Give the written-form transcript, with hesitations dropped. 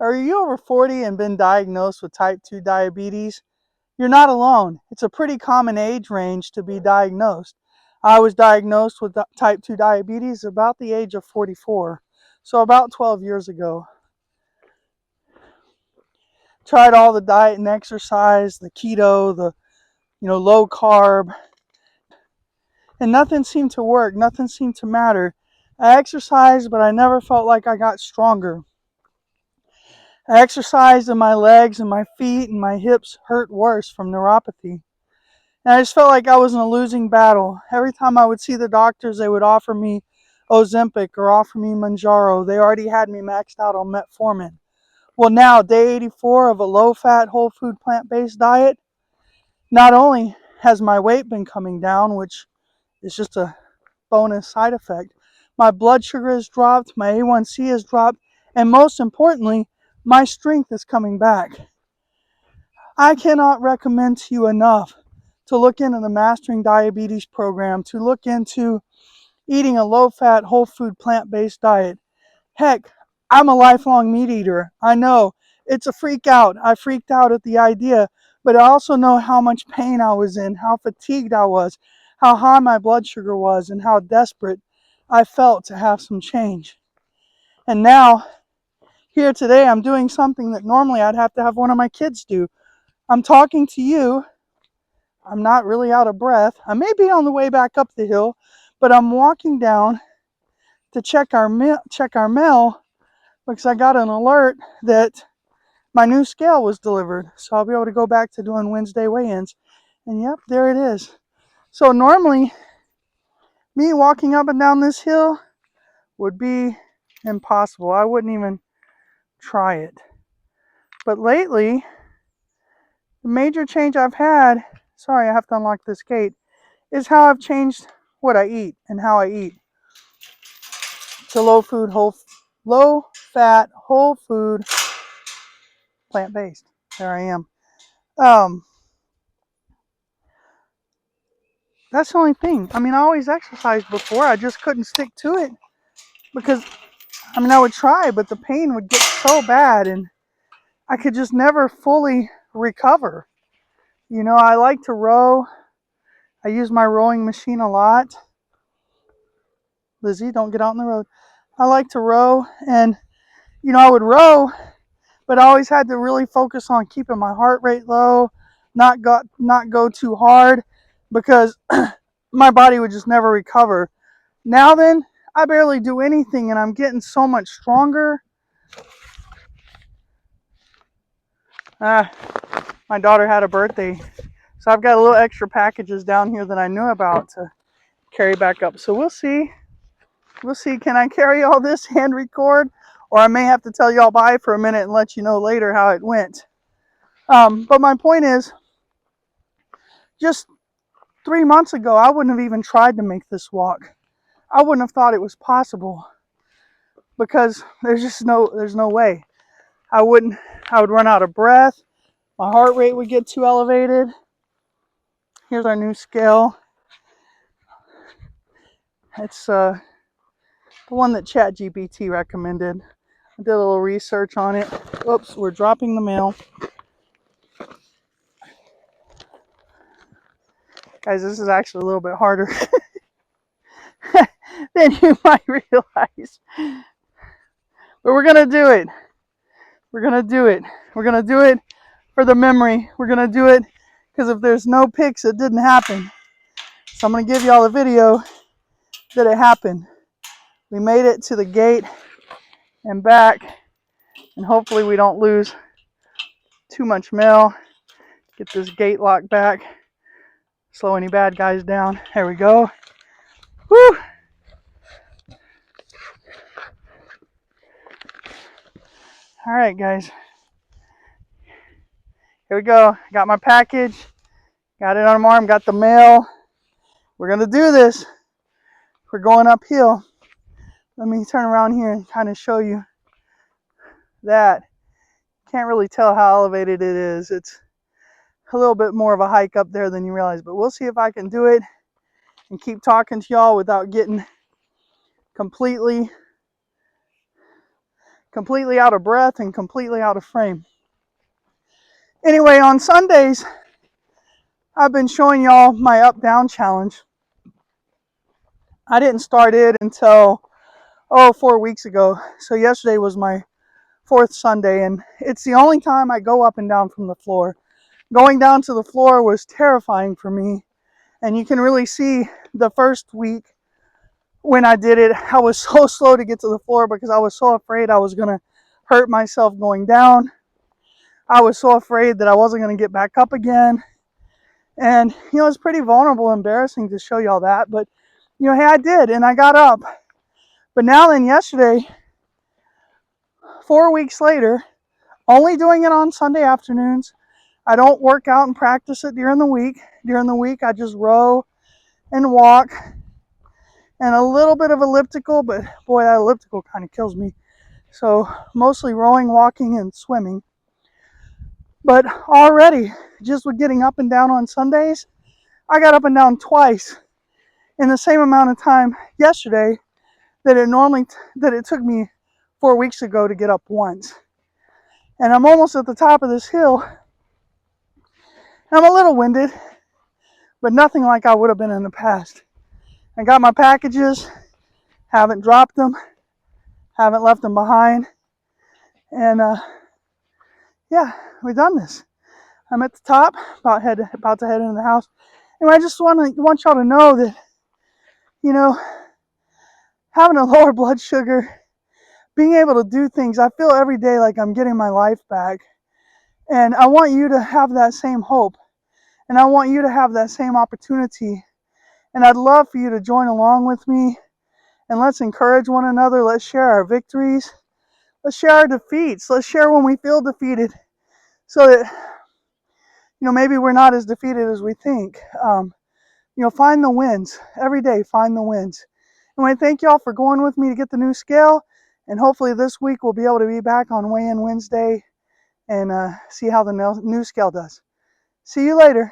Are you over 40 and been diagnosed with type 2 diabetes? You're not alone. It's a pretty common age range to be diagnosed. I was diagnosed with type 2 diabetes about the age of 44, so about 12 years ago. Tried all the diet and exercise, the keto, the low carb, and nothing seemed to work. Nothing seemed to matter. I exercised, but I never felt like I got stronger. I exercised and my legs and my feet and my hips hurt worse from neuropathy. And I just felt like I was in a losing battle. Every time I would see the doctors, they would offer me Ozempic or offer me Manjaro. They already had me maxed out on metformin. Well, now, day 84 of a low-fat, whole food, plant-based diet, not only has my weight been coming down, which is just a bonus side effect, my blood sugar has dropped, my A1C has dropped, and most importantly, my strength is coming back. I cannot recommend to you enough to look into the Mastering Diabetes program, to look into eating a low-fat, whole food, plant-based diet. Heck, I'm a lifelong meat eater. I know it's a freak out. I freaked out at the idea, but I also know how much pain I was in, how fatigued I was, how high my blood sugar was, and how desperate I felt to have some change. And now, here today, I'm doing something that normally I'd have to have one of my kids do. I'm talking to you. I'm not really out of breath. I may be on the way back up the hill, but I'm walking down to check our mail because I got an alert that my new scale was delivered. So I'll be able to go back to doing Wednesday weigh-ins. And yep, there it is. So normally, me walking up and down this hill would be impossible. I wouldn't even try it. But lately, the major change I've had, sorry, I have to unlock this gate, is how I've changed what I eat and how I eat. To low fat, whole food, plant-based. There I am. That's the only thing. I mean, I always exercised before. I just couldn't stick to it because, I would try, but the pain would get so bad and I could just never fully recover. I like to row. I use my rowing machine a lot. Lizzie, don't get out in the road. I like to row, and, I would row, but I always had to really focus on keeping my heart rate low, not go too hard, because my body would just never recover. Now then, I barely do anything, and I'm getting so much stronger. My daughter had a birthday, so I've got a little extra packages down here that I knew about to carry back up. So we'll see. We'll see. Can I carry all this and record? Or I may have to tell y'all bye for a minute and let you know later how it went. But my point is, just 3 months ago, I wouldn't have even tried to make this walk. I wouldn't have thought it was possible because there's no way. I would run out of breath. My heart rate would get too elevated. Here's our new scale. It's the one that ChatGPT recommended. I did a little research on it. Oops, we're dropping the mail. Guys, this is actually a little bit harder than you might realize. But we're going to do it. We're going to do it. We're going to do it for the memory. We're going to do it because if there's no pics, it didn't happen. So I'm going to give y'all a video that it happened. We made it to the gate and back, and hopefully we don't lose too much mail. Get this gate locked back. Slow any bad guys down. There we go. Woo! All right, guys. Here we go. Got my package. Got it on my arm. Got the mail. We're going to do this. We're going uphill. Let me turn around here and kind of show you that. Can't really tell how elevated it is. It's a little bit more of a hike up there than you realize, but we'll see if I can do it and keep talking to y'all without getting completely completely out of breath and completely out of frame. Anyway, on Sundays, I've been showing y'all my up-down challenge. I didn't start it until 4 weeks ago. So yesterday was my 4th Sunday, and it's the only time I go up and down from the floor. Going down to the floor was terrifying for me, and you can really see the first week when I did it, I was so slow to get to the floor because I was so afraid I was going to hurt myself going down. I was so afraid that I wasn't going to get back up again. And, it's pretty vulnerable, embarrassing to show y'all that. But, hey, I did, and I got up. But now then, yesterday, 4 weeks later, only doing it on Sunday afternoons. I don't work out and practice it during the week. During the week, I just row and walk and a little bit of elliptical, but boy, that elliptical kind of kills me. So mostly rowing, walking, and swimming. But already, just with getting up and down on Sundays, I got up and down twice in the same amount of time yesterday that it took me 4 weeks ago to get up once. And I'm almost at the top of this hill. I'm a little winded, but nothing like I would have been in the past. I got my packages, haven't dropped them, haven't left them behind, and yeah, we've done this. I'm at the top, about to head into the house. And I just want y'all to know that, having a lower blood sugar, being able to do things, I feel every day like I'm getting my life back. And I want you to have that same hope. And I want you to have that same opportunity. And I'd love for you to join along with me. And let's encourage one another. Let's share our victories. Let's share our defeats. Let's share when we feel defeated. So that, maybe we're not as defeated as we think. Find the wins. Every day, find the wins. And I thank y'all for going with me to get the new scale. And hopefully this week we'll be able to be back on Weigh-In Wednesday and see how the new scale does. See you later.